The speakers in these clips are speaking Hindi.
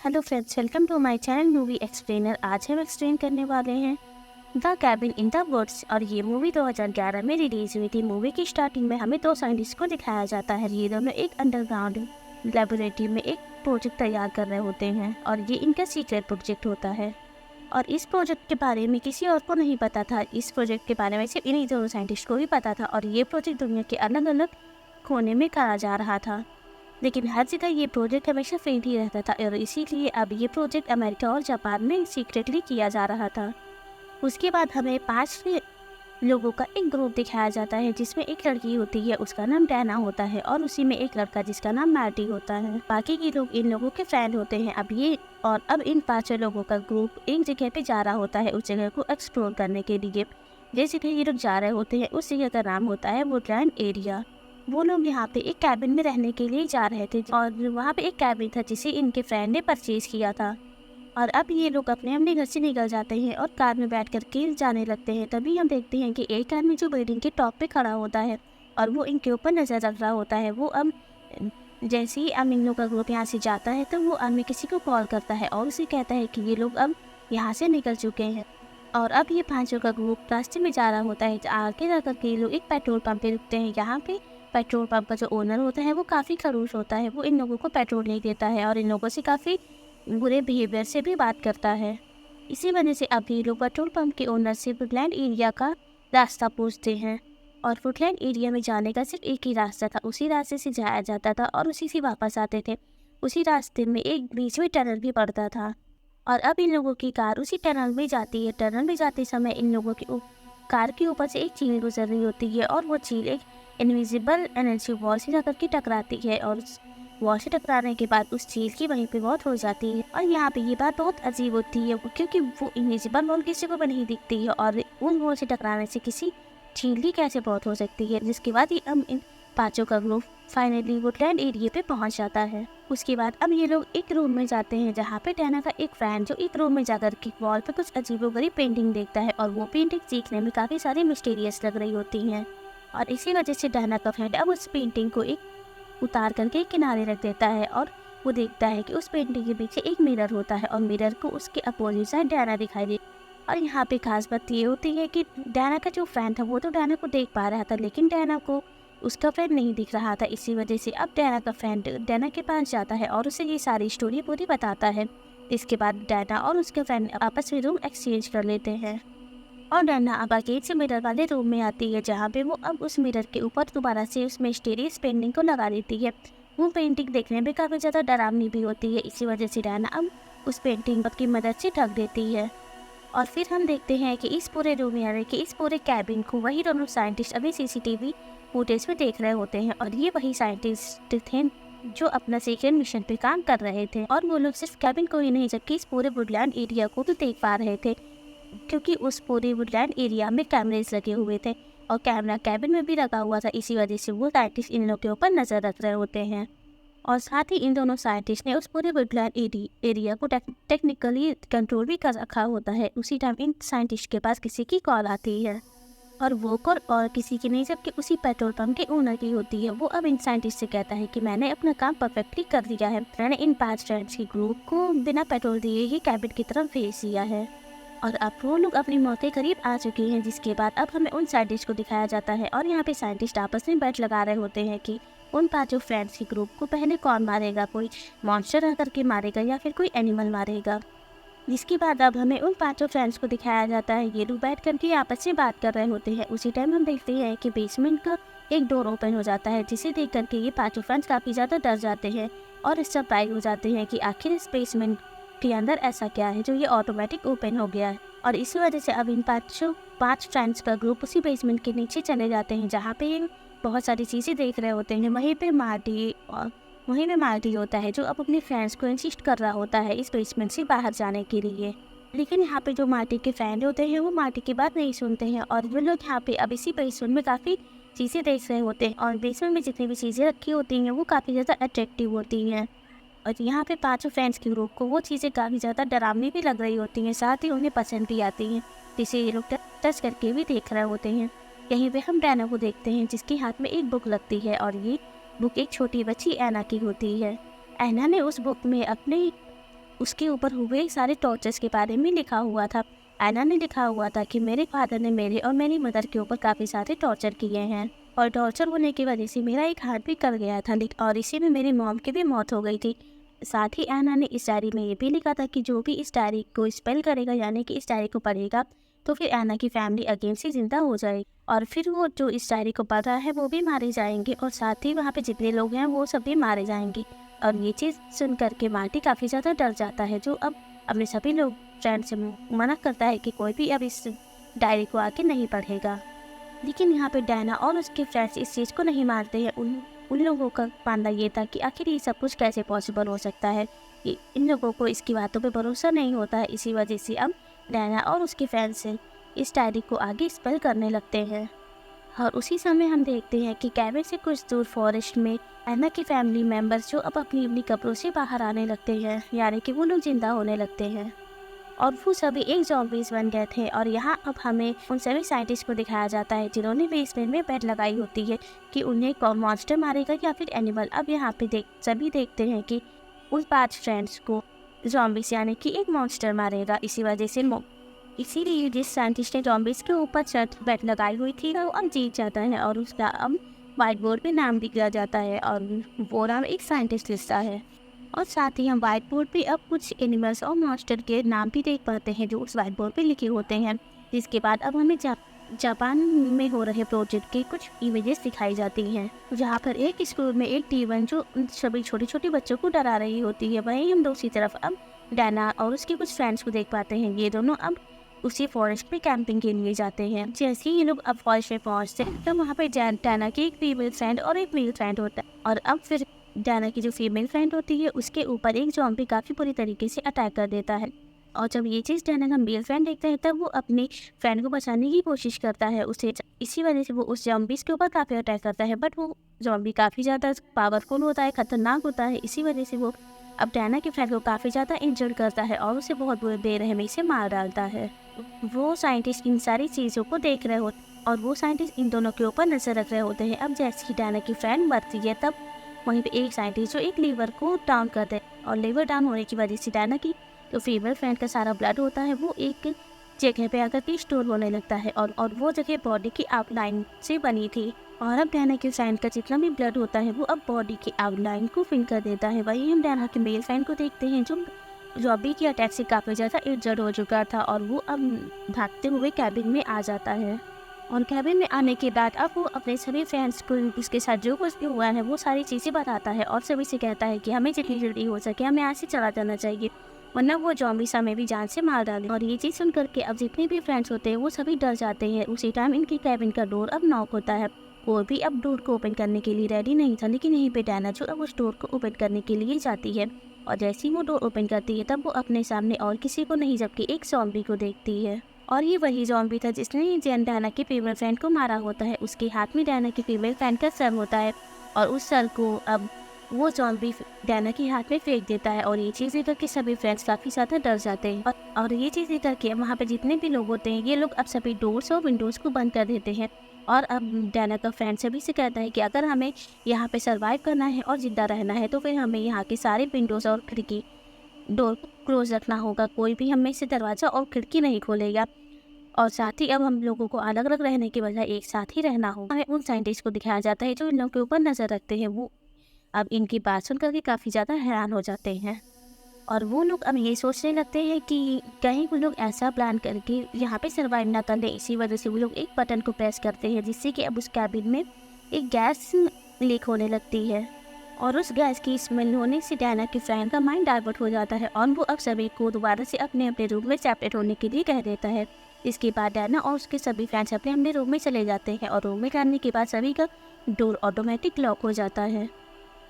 Hello friends, welcome to my channel movie explainer. आज हम एक्सप्लेन करने वाले हैं the cabin in the woods. और ये मूवी 2011 में रिलीज हुई थी। मूवी की स्टार्टिंग में हमें दो साइंटिस्ट को दिखाया जाता है। ये दोनों एक अंडरग्राउंड लेबोरेटरी में एक प्रोजेक्ट तैयार कर रहे होते हैं और ये इनका सीक्रेट प्रोजेक्ट होता है। और इस प्रोजेक्ट के बारे में किसी और को नहीं पता था। इस प्रोजेक्ट के बारे में सिर्फ इन्हीं दोनों साइंटिस्ट को भी पता था। और ये प्रोजेक्ट दुनिया के अलग अलग कोने में करा जा रहा था, लेकिन हर जगह ये प्रोजेक्ट हमेशा फेल ही रहता था। और इसीलिए अब ये प्रोजेक्ट अमेरिका और जापान में सीक्रेटली किया जा रहा था। उसके बाद हमें 5 लोगों का एक ग्रुप दिखाया जाता है, जिसमें एक लड़की होती है, उसका नाम डैना होता है, और उसी में एक लड़का जिसका नाम मैटी होता है। बाकी के लोग इन लोगों के फ्रेंड होते हैं। अब इन 5 लोगों का ग्रुप एक जगह पे जा रहा होता है, उस जगह को एक्सप्लोर करने के लिए। जिस जगह ये लोग जा रहे होते हैं उस जगह का नाम होता है वुडलैंड एरिया। वो लोग यहाँ पे एक कैबिन में रहने के लिए जा रहे थे और वहाँ पे एक कैबिन था जिसे इनके फ्रेंड ने परचेज किया था। और अब ये लोग अपने अपने घर से निकल जाते हैं और कार में बैठ कर के जाने लगते हैं। तभी हम देखते हैं कि एक आदमी जो बिल्डिंग के टॉप पे खड़ा होता है और वो इनके ऊपर नज़र रख रहा होता है। वो अब जैसे ही अब इन लोग का ग्रुप यहाँ से जाता है तो वो आदमी किसी को कॉल करता है और उसे कहता है कि ये लोग अब यहाँ से निकल चुके हैं। और अब ये 5 का ग्रुप रास्ते में जा रहा होता है। आगे जाकर के ये लोग एक पेट्रोल पंप पे रुकते हैं। यहाँ पे पेट्रोल पंप का जो ओनर होता है वो काफ़ी खड़ूस होता है। वो इन लोगों को पेट्रोल नहीं देता है और इन लोगों से काफ़ी बुरे बिहेवियर से भी बात करता है। इसी वजह से अब ये लोग पेट्रोल पंप के ओनर से वुडलैंड एरिया का रास्ता पूछते हैं। और वुडलैंड एरिया में जाने का सिर्फ एक ही रास्ता था, उसी रास्ते से जाया जाता था और उसी से वापस आते थे। उसी रास्ते में एक बीच में टनल भी पड़ता था और अब इन लोगों की कार उसी टनल में जाती है। टनल में जाते समय इन लोगों की कार के ऊपर से एक चील गुजर रही होती है और वो चील एक इनविजिबल एनर्जी वॉल से जाकर के टकराती है। और वॉल से टकराने के बाद उस चील की वहीं पे मौत हो जाती है। और यहाँ पे ये बात बहुत अजीब होती है क्योंकि वो इनविजिबल वॉल किसी को भी नहीं दिखती है और उन वॉल से टकराने से किसी चील की कैसे मौत हो सकती है। जिसके बाद ही हम इन 5 का ग्रुप फाइनली वुडलैंड एरिया पे पहुंच जाता है। उसके बाद अब ये लोग एक रूम में जाते हैं जहाँ पे डैना का एक फ्रेंड जो एक रूम में जाकर के वॉल पे कुछ अजीबोगरीब पेंटिंग देखता है और वो पेंटिंग सीखने में काफ़ी सारी मिस्टीरियस लग रही होती हैं। और इसी वजह से डैना का फ्रेंड अब उस पेंटिंग को एक उतार करके किनारे रख देता है और वो देखता है कि उस पेंटिंग के पीछे एक मिरर होता है और मिरर को उसके अपोजिट साइड डैना दिखाई दे। और यहाँ पे खास बात ये होती है कि डैना का जो फ्रेंड था वो तो डैना को देख पा रहा था, लेकिन डैना को उसका फ्रेंड नहीं दिख रहा था। इसी वजह से अब डैना का फ्रेंड डैना के पास जाता है और उसे ये सारी स्टोरी पूरी बताता है। इसके बाद डैना और उसके फ्रेंड आपस में रूम एक्सचेंज कर लेते हैं और डैना अब अकेले से मिरर वाले रूम में आती है, जहाँ पे वो अब उस मिरर के ऊपर दोबारा से उस मिस्टीरियस पेंटिंग को लगा देती है। वो पेंटिंग देखने में काफ़ी ज़्यादा डरावनी भी होती है। इसी वजह से डैना अब उस पेंटिंग की मदद से ढक देती है। और फिर हम देखते हैं कि इस पूरे रूम यानी कि इस पूरे कैबिन को वही दोनों साइंटिस्ट अभी सीसीटीवी फुटेज में देख रहे होते हैं। और ये वही साइंटिस्ट थे जो अपना सेकंड मिशन पे काम कर रहे थे। और वो लोग सिर्फ कैबिन को ही नहीं जबकि इस पूरे वुडलैंड एरिया को भी देख पा रहे थे, क्योंकि उस पूरे वुडलैंड एरिया में कैमरेज लगे हुए थे और कैमरा कैबिन में भी लगा हुआ था। इसी वजह से वो साइंटिस्ट इन लोगों के ऊपर नज़र रख रहे होते हैं। और साथ ही इन दोनों साइंटिस्ट ने उस पूरे वुडलैंड एरिया को टेक्निकली कंट्रोल भी कर रखा होता है। उसी टाइम इन साइंटिस्ट के पास किसी की कॉल आती है और वो कॉल और किसी की नहीं जबकि उसी पेट्रोल पंप के ओनर की होती है। वो अब इन साइंटिस्ट से कहता है कि मैंने अपना काम परफेक्टली कर दिया है। मैंने इन 5 फ्रेंड्स के ग्रुप को बिना पेट्रोल दिए ही कैबिन की तरफ भेज दिया है और अब वो लोग अपनी मौत के करीब आ चुके हैं। जिसके बाद अब हमें उन साइंटिस्ट को दिखाया जाता है और यहाँ पे साइंटिस्ट आपस में बैट लगा रहे होते हैं कि उन 5 फ्रेंड्स के ग्रुप को पहले कौन मारेगा, कोई मॉन्स्टर आकर के मारेगा या फिर कोई एनिमल मारेगा। जिसके बाद अब हमें उन 5 फ्रेंड्स को दिखाया जाता है। ये लोग बैठ करके आपस में बात कर रहे होते हैं। उसी टाइम हम देखते हैं कि बेसमेंट का एक डोर ओपन हो जाता है, जिसे देख करके ये 5 फ्रेंड्स काफ़ी ज़्यादा डर जाते हैं और सरप्राइज हो जाते हैं कि आखिर इस बेसमेंट के अंदर ऐसा क्या है जो ये ऑटोमेटिक ओपन हो गया है। और इसी वजह से अब इन 5 फ्रेंड्स का ग्रुप उसी बेसमेंट के नीचे चले जाते हैं, जहाँ पे ये बहुत सारी चीज़ें देख रहे होते हैं। वहीं पे मार्टी होता है जो अब अपने फ्रेंड्स को इंसिस्ट कर रहा होता है इस बेसमेंट से बाहर जाने के लिए। लेकिन यहाँ पे जो मार्टी के फ्रेंड होते हैं वो मार्टी की बात नहीं सुनते हैं और वो लोग यहाँ पे अब इसी बेसमेंट में काफ़ी चीज़ें देख रहे होते हैं। और बेसमेंट में जितनी भी चीज़ें रखी होती हैं वो काफ़ी ज़्यादा अट्रैक्टिव होती हैं और यहाँ पे 5 फ्रेंड्स के ग्रुप को वो चीज़ें काफ़ी ज़्यादा डरावनी भी लग रही होती हैं, साथ ही उन्हें पसंद भी आती हैं, जिसे ये लोग टच करके भी देख रहे होते हैं। यहीं पे हम डैना को देखते हैं जिसके हाथ में एक बुक लगती है और ये बुक एक छोटी बच्ची ऐना की होती है। ऐना ने उस बुक में अपने उसके ऊपर हुए सारे टॉर्चर्स के बारे में लिखा हुआ था। एना ने लिखा हुआ था कि मेरे फादर ने मेरे और मेरी मदर के ऊपर काफ़ी सारे टॉर्चर किए हैं और टॉर्चर होने की वजह से मेरा एक हार्ट भी कट गया था और इसी में मेरी मॉम की भी मौत हो गई थी। साथ ही एना ने इस डायरी में ये भी लिखा था कि जो भी इस डायरी को स्पेल करेगा यानी कि इस डायरी को पढ़ेगा तो फिर एना की फैमिली अगेन से जिंदा हो जाएगी और फिर वो जो इस डायरी को पढ़ रहा है वो भी मारे जाएंगे और साथ ही वहाँ पे जितने लोग हैं वो सब भी मारे जाएंगे। और ये चीज़ सुन करके मार्टी काफ़ी ज़्यादा डर जाता है, जो अब अपने सभी लोग फ्रेंड से मना करता है कि कोई भी अब इस डायरी को आके नहीं पढ़ेगा। लेकिन यहाँ पे डायना और उसके फ्रेंड्स इस चीज़ को नहीं मानते हैं। उन लोगों का मानना ये था कि आखिर ये सब कुछ कैसे पॉसिबल हो सकता है, इन लोगों को इसकी बातों पे भरोसा नहीं होता है। इसी वजह से अब डायना और उसके फ्रेंड्स इस डायरी को आगे स्पेल करने लगते हैं। और उसी समय हम देखते हैं कि कैबिन से कुछ दूर फॉरेस्ट में एना की फैमिली मेंबर्स जो अब अपनी अपनी कब्रों से बाहर आने लगते हैं, यानी कि वो लोग जिंदा होने लगते हैं और वो सभी एक ज़ॉम्बीज़ बन गए थे। और यहाँ अब हमें उन सभी साइंटिस्ट को दिखाया जाता है जिन्होंने बेसमेंट में बेड लगाई होती है कि उन्हें कौन मॉन्स्टर मारेगा या फिर एनिमल। अब यहाँ पे सभी देखते हैं कि उन 5 फ्रेंड्स को ज़ॉम्बीज़ यानी कि एक मॉन्स्टर मारेगा। इसी वजह से इसीलिए जिस साइंटिस्ट ने ज़ॉम्बीज़ के ऊपर छत बेड लगाई हुई थी वो अब जीत जाता है और उसका अब व्हाइट बोर्ड पे नाम भी दिया जाता है और वो नाम एक साइंटिस्ट लिखता है। और साथ ही हम व्हाइट बोर्ड पे अब कुछ एनिमल्स और मॉन्स्टर के नाम भी देख पाते हैं जो उस व्हाइट बोर्ड पे लिखे होते हैं। जिसके बाद अब हमें जापान में हो रहे प्रोजेक्ट की कुछ इमेजेस दिखाई जाती हैं, जहाँ पर एक स्कूल में एक टीवन जो सभी छोटे छोटे बच्चों को डरा रही होती है। वहीं हम दूसरी तरफ अब डायना और उसके कुछ फ्रेंड्स को देख पाते हैं। ये दोनों अब उसी फॉरेस्ट में कैंपिंग के लिए जाते हैं। जैसे ही ये लोग अब फॉरेस्ट में पहुंचते हैं तो वहाँ पे डायना की एक फीमेल फ्रेंड और एक मेल फ्रेंड होता है और अब फिर डायना की जो फीमेल फ्रेंड होती है उसके ऊपर एक ज़ॉम्बी काफ़ी बुरी तरीके से अटैक कर देता है। और जब ये चीज़ डायना का मेल फ्रेंड देखता है तब वो अपनी फ्रेंड को बचाने की कोशिश करता है उसे। इसी वजह से वो उस ज़ॉम्बीज़ के ऊपर काफ़ी अटैक करता है, बट वो ज़ॉम्बी काफ़ी ज़्यादा पावरफुल होता है, ख़तरनाक होता है। इसी वजह से वो अब डायना के फ्रेंड को काफ़ी ज़्यादा इंजर्ड करता है और उसे बहुत बुरे बेरहमी से मार डालता है। वो साइंटिस्ट इन सारी चीज़ों को देख रहे होते और वो साइंटिस्ट इन दोनों के ऊपर नजर रख रहे होते हैं। अब जैसे ही डायना की फ्रेंड मरती है तब वहीं पे एक साइंटिस्ट जो एक लीवर को डाउन कर दे और लीवर डाउन होने की वजह से डायना की जो फीमेल फ्रेंड का सारा ब्लड होता है वो एक जगह पे आकर के स्टोर होने लगता है और वो जगह बॉडी की आउटलाइन से बनी थी। और अब डायना के फ्रेंड का जितना भी ब्लड होता है वो अब बॉडी की आउटलाइन को फिल कर देता है। वहीं हम डायना के मेल फ्रेंड को देखते हैं जो ज़ॉम्बी की अटैक से काफ़ी ज़्यादा इंजर्ड हो चुका था और वो अब भागते हुए कैबिन में आ जाता है। और कैबिन में आने के बाद अब वो अपने सभी फ्रेंड्स को उसके साथ जो कुछ भी हुआ है वो सारी चीज़ें बताता है और सभी से कहता है कि हमें जितनी जल्दी हो सके हमें यहाँ से चला जाना चाहिए, वरना वो ज़ॉम्बी हमें भी जान से मार डाले। और ये चीज़ सुन करके अब जितने भी फ्रेंड्स होते हैं वो सभी डर जाते हैं। उसी टाइम इनकी कैबिन का डोर अब नॉक होता है। वो भी अब डोर को ओपन करने के लिए रेडी नहीं था, लेकिन यहीं पे डायना जो अब उस डोर को ओपन करने के लिए जाती है और जैसे ही वो डोर ओपन करती है तब वो अपने सामने और किसी को नहीं जबकि एक ज़ॉम्बी को देखती है। और ये वही ज़ॉम्बी था जिसने डायना की फीमेल फ्रेंड को मारा होता है। उसके हाथ में डायना की फीमेल फ्रेंड का सर होता है और उस सर को अब वो ज़ॉम्बी डायना के हाथ में फेंक देता है। और ये चीज़ देख करके सभी फ्रेंड्स काफ़ी ज़्यादा डर जाते हैं और ये चीज़ देख करके वहाँ पे जितने भी लोग होते हैं ये लोग अब सभी डोर्स और विंडोज़ को बंद कर देते हैं। और अब डायना का फ्रेंड सभी से कहता है कि अगर हमें यहाँ पे सरवाइव करना है और ज़िंदा रहना है तो फिर हमें यहाँ के सारे विंडोज़ और खिड़की डोर को क्लोज रखना होगा, कोई भी हमें से दरवाज़ा और खिड़की नहीं खोलेगा। और साथ ही अब हम लोगों को अलग अलग रहने की बजाय एक साथ ही रहना होगा। हमें उन साइंटिस्ट को दिखाया जाता है जो इन लोगों के ऊपर नज़र रखते हैं। वो अब इनकी बात सुन करके काफ़ी ज़्यादा हैरान हो जाते हैं और वो लोग अब ये सोचने लगते हैं कि कहीं वो लोग ऐसा प्लान करके यहाँ पे सर्वाइव ना कर लें। इसी वजह से वो लोग एक बटन को प्रेस करते हैं जिससे कि अब उस कैबिन में एक गैस लीक होने लगती है और उस गैस की स्मेल होने से डायना की फ्रेंड का माइंड डाइवर्ट हो जाता है और वो अब सभी को दोबारा से अपने अपने रूम में सेपरेट होने के लिए कह देता है। इसके बाद डायना और उसके सभी फ्रेंड्स अपने अपने रूम में चले जाते हैं और रूम में जाने के बाद सभी का डोर ऑटोमेटिक लॉक हो जाता है।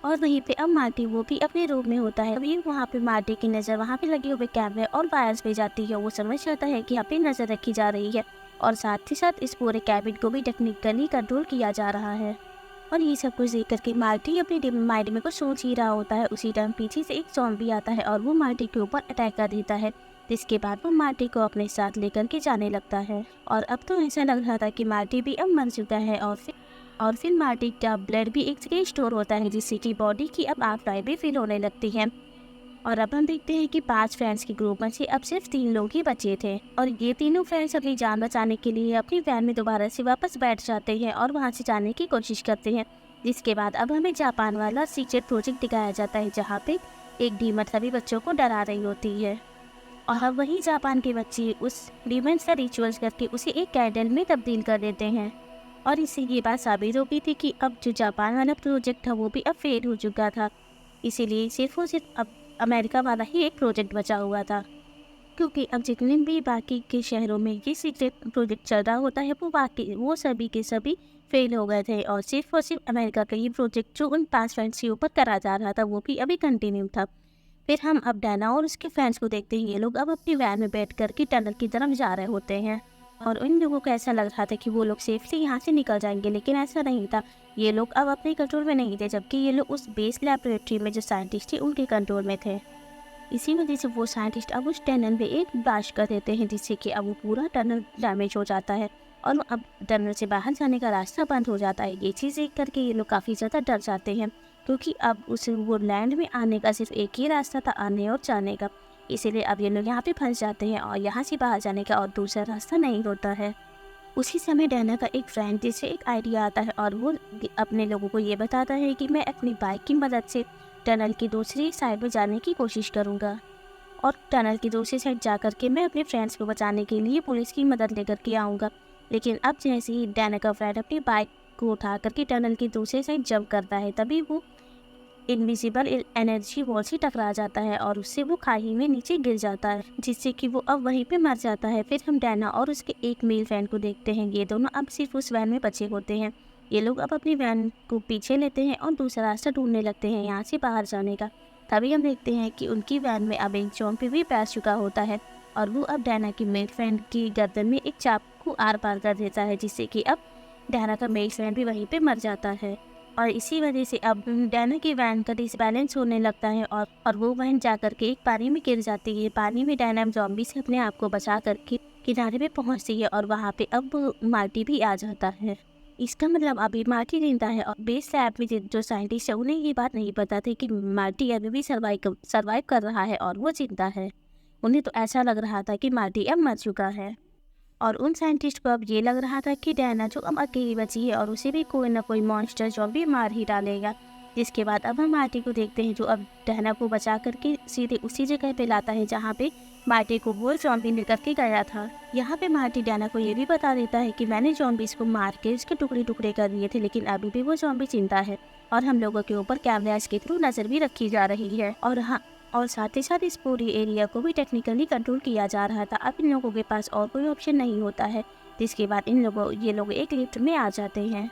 और वहीं पे अब मार्टी वो भी अपने रूम में होता है। अभी वहाँ पे मार्टी की नज़र वहाँ पे लगे हुए कैमरे और वायर्स पे जाती है। वो समझ जाता है कि यहाँ पे नज़र रखी जा रही है और साथ ही साथ इस पूरे कैबिन को भी टेक्निकली कंट्रोल किया जा रहा है। और ये सब कुछ देख करके मार्टी अपने माइंड में कुछ सोच ही रहा होता है। उसी टाइम पीछे से एक ज़ॉम्बी आता है और वो मार्टी के ऊपर अटैक कर देता है, जिसके बाद वो मार्टी को अपने साथ लेकर के जाने लगता है। और अब तो ऐसा लग रहा था कि मार्टी भी अब मर चुका है और फिर मार्टी का ब्लड भी एक जगह स्टोर होता है जिससे कि बॉडी की अब आउटलाइन भी फील होने लगती है। और अब हम देखते हैं कि 5 फ्रेंड्स के ग्रुप में से अब सिर्फ 3 लोग ही बचे थे और ये तीनों फ्रेंड्स अपनी जान बचाने के लिए अपनी वैन में दोबारा से वापस बैठ जाते हैं और वहाँ से जाने की कोशिश करते हैं। जिसके बाद अब हमें जापान वाला सीक्रेट प्रोजेक्ट दिखाया जाता है जहाँ पे एक डीमन सभी बच्चों को डरा रही होती है और अब वही जापान के बच्चे उस डीमन का रिचुअल्स करके उसे एक कैंडल में तब्दील कर देते हैं और इससे ये बात साबित हो गई थी कि अब जो जापान वाला प्रोजेक्ट था वो भी अब फेल हो चुका था। इसीलिए सिर्फ और सिर्फ अब अमेरिका वाला ही एक प्रोजेक्ट बचा हुआ था, क्योंकि अब जितने भी बाकी के शहरों में ये सीक्रेट प्रोजेक्ट चल रहा होता है वो सभी के सभी फेल हो गए थे और सिर्फ अमेरिका का ये प्रोजेक्ट जो उन 5 फ्रेंड्स के ऊपर करा जा रहा था वो भी अभी कंटिन्यू था। फिर हम अब डैना और उसके फ्रेंड्स को देखते हैं। ये लोग अब अपनी वैन में बैठ कर के टनल की तरफ जा रहे होते हैं और उन लोगों को ऐसा लग रहा था कि वो लोग सेफली यहाँ से निकल जाएंगे, लेकिन ऐसा नहीं था। ये लोग अब अपने कंट्रोल में नहीं थे, जबकि ये लोग उस बेस लैबोरेटरी में जो साइंटिस्ट थे उनके कंट्रोल में थे। इसी वजह से वो साइंटिस्ट अब उस टनल में एक ब्लास्ट कर देते हैं जिससे कि अब वो पूरा टनल डैमेज हो जाता है और अब टनल से बाहर जाने का रास्ता बंद हो जाता है। ये चीज़ देख करके ये लोग काफ़ी ज़्यादा डर जाते हैं, क्योंकि अब उस वो लैंड में आने का सिर्फ एक ही रास्ता था, आने और जाने का। इसीलिए अब ये लोग यहाँ पे फंस जाते हैं और यहाँ से बाहर जाने का और दूसरा रास्ता नहीं होता है। उसी समय डैना का एक फ्रेंड जिससे एक आइडिया आता है और वो अपने लोगों को ये बताता है कि मैं अपनी बाइक की मदद से टनल की दूसरी साइड में जाने की कोशिश करूँगा और टनल की दूसरी साइड जा कर के मैं अपने फ्रेंड्स को बचाने के लिए पुलिस की मदद लेकर के आऊँगा। लेकिन अब जैसे ही डैना का फ्रेंड अपनी बाइक को उठा करके टनल की दूसरी साइड जंप करता है, तभी वो इनविजिबल एनर्जी वॉल से टकरा जाता है और उससे वो खाई में नीचे गिर जाता है, जिससे कि वो अब वहीं पे मर जाता है। फिर हम डैना और उसके एक मेल फ्रेंड को देखते हैं। ये दोनों अब सिर्फ उस वैन में बचे होते हैं। ये लोग अब अपनी वैन को पीछे लेते हैं और दूसरा रास्ता ढूंढने लगते हैं यहाँ से बाहर जाने का। तभी हम देखते हैं कि उनकी वैन में अब एक ज़ॉम्बी भी बैठ चुका होता है और वो अब डैना की मेल फ्रेंड की गर्दन में एक चाकू आर पार कर देता है, जिससे कि अब डैना का मेल फ्रेंड भी वहीं पे मर जाता है। और इसी वजह से अब डैना की वैन का डिसबैलेंस होने लगता है और वो वैन जा कर के एक पानी में गिर जाती है। पानी में डैना ज़ॉम्बी से अपने आप को बचा करके किनारे पे पहुंचती है और वहाँ पे अब मार्टी भी आ जाता है। इसका मतलब अभी मार्टी जिंदा है और बेस लैब में जो साइंटिस्ट है उन्हें ये बात नहीं पता थी कि मार्टी अभी भी सर्वाइव कर रहा है और वो जिंदा है। उन्हें तो ऐसा लग रहा था कि मार्टी अब मर चुका है और उन साइंटिस्ट को अब ये लग रहा था कि डैना जो अब अकेली बची है और उसे भी कोई ना कोई मॉन्स्टर ज़ॉम्बी मार ही डालेगा। जिसके बाद अब हम मार्टी को देखते हैं जो अब डैना को बचा करके सीधे उसी जगह पे लाता है जहाँ पे मार्टी को वो ज़ॉम्बी लेकर के गया था। यहाँ पे मार्टी डैना को ये भी बता देता है कि मैंने ज़ॉम्बीज को मार के उसके टुकड़े टुकड़े कर दिए थे, लेकिन अभी भी वो ज़ॉम्बी जिंदा है और हम लोगों के ऊपर कैमरास के थ्रू नज़र भी रखी जा रही है। और साथ ही साथ इस पूरी एरिया को भी टेक्निकली कंट्रोल किया जा रहा था। अब इन लोगों के पास और कोई ऑप्शन नहीं होता है। जिसके बाद ये लोग एक लिफ्ट में आ जाते हैं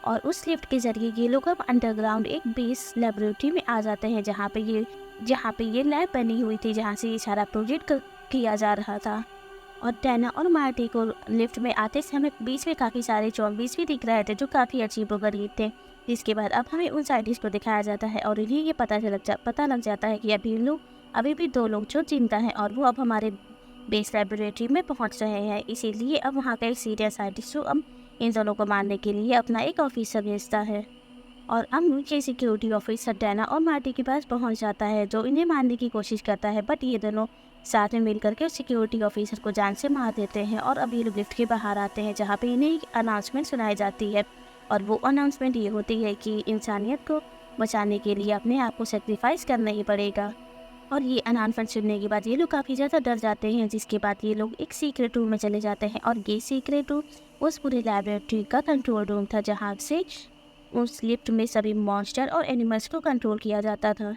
और उस लिफ्ट के जरिए ये लोग अब अंडरग्राउंड एक बेस लेबोरेटरी में आ जाते हैं जहाँ पे ये लैब बनी हुई थी, जहाँ से ये सारा प्रोजेक्ट किया जा रहा था। और डैना और मार्टी को लिफ्ट में आते समय बीच में काफ़ी सारे ज़ॉम्बीज भी दिख रहे थे जो काफ़ी अजीबोगरीब थे। जिसके बाद अब हमें उन साइंटिस्ट को दिखाया जाता है और इन्हें ये पता लग जाता है कि अभी भी 2 लोग जो जिंदा हैं और वो अब हमारे बेस लेबोरेटरी में पहुंच रहे हैं। इसीलिए अब वहाँ का एक सीनियर साइंटिस्ट जो अब इन दोनों को मारने के लिए अपना एक ऑफिसर भेजता है और अब नीचे सिक्योरिटी ऑफिसर डैना और मार्टी के पास पहुँच जाता है जो इन्हें मारने की कोशिश करता है, बट ये दोनों साथ में मिल करके सिक्योरिटी ऑफिसर को जान से मार देते हैं। और अब ये लोग लिफ्ट के बाहर आते हैं जहाँ पे इन्हें एक अनाउंसमेंट सुनाई जाती है और वो अनाउंसमेंट ये होती है कि इंसानियत को बचाने के लिए अपने आप को सेक्रीफाइस करना ही पड़ेगा। और ये अनाउंसमेंट सुनने के बाद ये लोग काफ़ी ज़्यादा डर जाते हैं। जिसके बाद ये लोग एक सीक्रेट रूम में चले जाते हैं और ये सीक्रेट रूम उस पूरे लैबोरेटरी का कंट्रोल रूम था जहाँ से उस लिफ्ट में सभी मॉन्स्टर और एनिमल्स को कंट्रोल किया जाता था।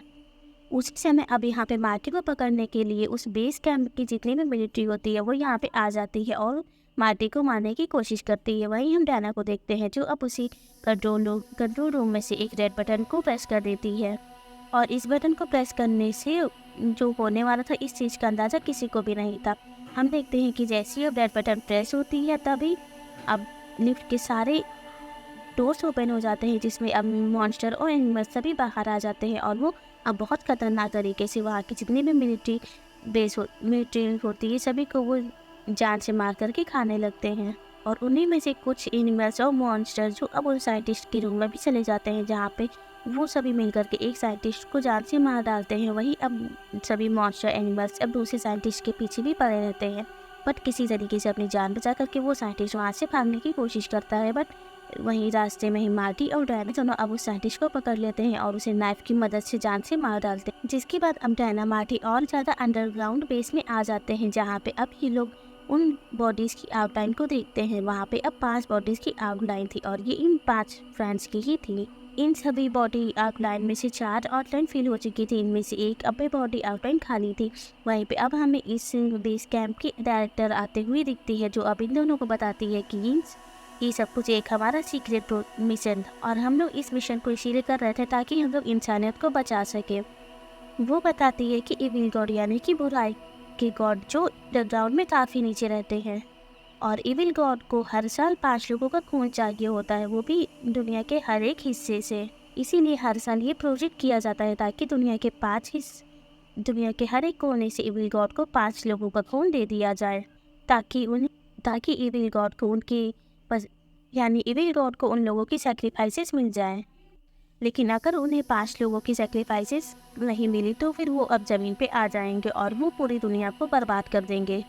उसी समय अब यहाँ पे मार्टी को पकड़ने के लिए उस बेस कैंप की जितनी भी मिलिट्री होती है वो यहाँ पे आ जाती है और मार्टी को मारने की कोशिश करती है। वहीं हम डैना को देखते हैं जो अब उसी कंट्रोल रूम में से एक रेड बटन को प्रेस कर देती है और इस बटन को प्रेस करने से जो होने वाला था इस चीज़ का अंदाज़ा किसी को भी नहीं था। हम देखते हैं कि जैसे ही अब रेड बटन प्रेस होती है तभी अब लिफ्ट के सारे डोर्स ओपन हो जाते हैं जिसमें अब मॉन्स्टर और एनिमल्स सभी बाहर आ जाते हैं और वो अब बहुत ख़तरनाक तरीके से वहाँ की जितनी भी मिलिट्री होती है सभी को वो जान से मार करके खाने लगते हैं। और उन्हीं में से कुछ एनिमल्स और मॉन्स्टर जो अब उन साइंटिस्ट के रूम में भी चले जाते हैं जहाँ पे वो सभी मिलकर के एक साइंटिस्ट को जान से मार डालते हैं। वहीं अब सभी मॉन्स्टर एनिमल्स अब दूसरे साइंटिस्ट के पीछे भी पड़े रहते हैं, बट किसी तरीके से अपनी जान बचा करके वो साइंटिस्ट वहाँ से भागने की कोशिश करता है। बट वहीं रास्ते में ही मार्टी और डायना दोनों अब उस साइंटिस्ट को पकड़ लेते हैं और उसे नाइफ की मदद से जान से मार डालते हैं। जिसके बाद अब डायना मार्टी और ज़्यादा अंडरग्राउंड बेस में आ जाते हैं, जहाँ पे अब ये लोग उन बॉडीज़ की आउटलाइन को देखते हैं। वहाँ पे अब 5 बॉडीज़ की आउटलाइन थी और ये इन 5 फ्रेंड्स की ही थी। इन सभी बॉडी आउटलाइन में से 4 आउटलाइन फिल हो चुकी थी, इनमें से एक अब बॉडी आउटलाइन खाली थी। वहीं पे अब हमें इस बेस कैंप की डायरेक्टर आते हुए दिखती है, जो अब इन दोनों को बताती है कि ये सब कुछ एक हमारा सीक्रेट मिशन और हम लोग इस मिशन को इसीलिए कर रहे थे ताकि हम लोग इंसानियत को बचा सके। वो बताती है कि इविल गॉड यानी कि बुराई के गॉड जो अंडरग्राउंड में काफ़ी नीचे रहते हैं और इविल गॉड को हर साल 5 लोगों का खून चाहिए होता है, वो भी दुनिया के हर एक हिस्से से। इसीलिए हर साल ये प्रोजेक्ट किया जाता है ताकि दुनिया के हर एक कोने से इविल गॉड को 5 लोगों का खून दे दिया जाए, ताकि इविल गॉड को इविल गॉड को उन लोगों की सैक्रिफाइसेस मिल जाए। लेकिन अगर उन्हें 5 लोगों की सैक्रिफाइसेस नहीं मिली तो फिर वो अब ज़मीन पे आ जाएंगे और वो पूरी दुनिया को बर्बाद कर देंगे।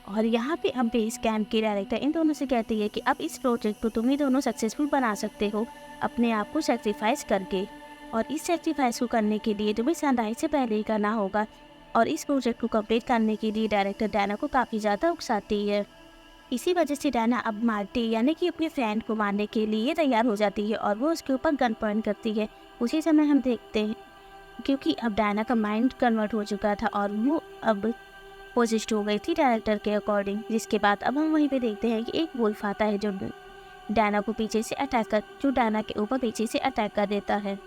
और यहाँ पे अब बेस कैंप की डायरेक्टर इन दोनों से कहती है कि अब इस प्रोजेक्ट को तुम ही दोनों सक्सेसफुल बना सकते हो अपने आप को सेक्रीफाइस करके, और इस सेक्रीफाइस को करने के लिए तुम्हें सनराइज से पहले ही करना होगा। और इस प्रोजेक्ट को कंप्लीट करने के लिए डायरेक्टर डायना को काफ़ी ज़्यादा उकसाती है। इसी वजह से डायना अब मार्टी यानी कि अपने फ्रेंड को मारने के लिए तैयार हो जाती है और वो उसके ऊपर गन पॉइंट करती है। उसी समय हम देखते हैं क्योंकि अब डायना का माइंड कन्वर्ट हो चुका था और वो अब पोजिस्ट हो गई थी डायरेक्टर के अकॉर्डिंग। जिसके बाद अब हम वहीं पे देखते हैं कि एक वुल्फ आता है जो डायना के ऊपर पीछे से अटैक कर देता है।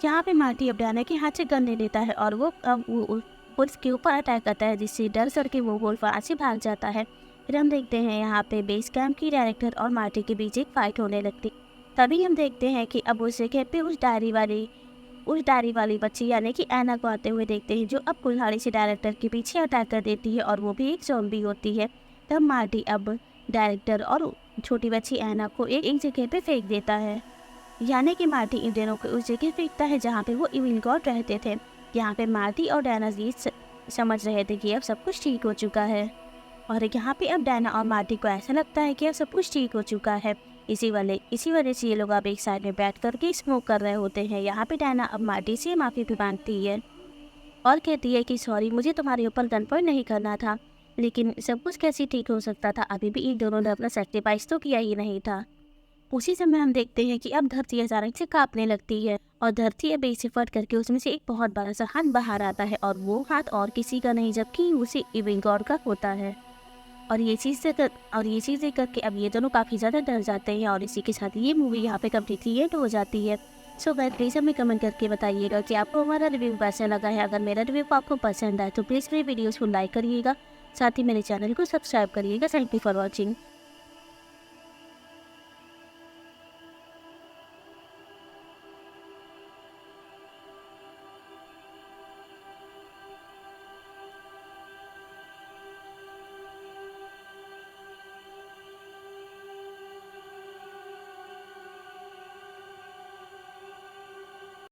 यहाँ पे मार्टी अब डायना के हाथ से गन ले लेता है और वो अब वुल्फ के ऊपर अटैक करता है, जिससे डर सर के वो वुल्फ वहाँ से भाग जाता है। फिर हम देखते हैं यहाँ पे बेस कैंप की डायरेक्टर और मार्टी के बीच एक फाइट होने लगती। तभी हम देखते हैं कि अब उस जगह पे उस डायरी वाली बच्ची यानी कि ऐना को आते हुए देखते हैं, जो अब कुल्हाड़ी से डायरेक्टर के पीछे अटैक कर देती है और वो भी एक ज़ॉम्बी होती है। तब मार्टी अब डायरेक्टर और छोटी बच्ची ऐना को एक जगह पे फेंक देता है, यानी कि मार्टी इन दोनों को उस जगह फेंकता है जहाँ पे वो इविल गॉड रहते थे। यहाँ पे मार्टी और डायना ये समझ रहे थे कि अब सब कुछ ठीक हो चुका है, और यहाँ पे अब डायना और मार्टी को ऐसा लगता है कि अब सब कुछ ठीक हो चुका है। इसी वजह से ये लोग अब एक साइड में बैठ करके स्मोक कर रहे होते हैं। यहाँ पे डायना अब मार्टी से माफ़ी भी मांगती है और कहती है कि सॉरी, मुझे तुम्हारे ऊपर गन पॉइंट नहीं करना था, लेकिन सब कुछ कैसे ठीक हो सकता था, अभी भी इन दोनों ने अपना सेक्रीफाइस तो किया ही नहीं था। उसी समय हम देखते हैं कि अब धरती अचानक से कांपने लगती है और धरती अब से फट करके उसमें से एक बहुत बड़ा सा हाथ बाहर आता है, और वो हाथ और किसी का नहीं जबकि उसे इविल गॉड का होता है। और ये चीज़ देख करके अब ये दोनों काफ़ी ज़्यादा डर जाते हैं और इसी के साथ ये मूवी यहाँ पे कम्प्लीटली एंड हो जाती है। सो गाइस प्लीज़ हमें कमेंट करके बताइएगा कि आपको हमारा रिव्यू कैसा लगा है। अगर मेरा रिव्यू आपको पसंद आए तो प्लीज़ मेरे वीडियोज़ को लाइक करिएगा, साथ ही मेरे चैनल को सब्सक्राइब करिएगा। Thank you for watching.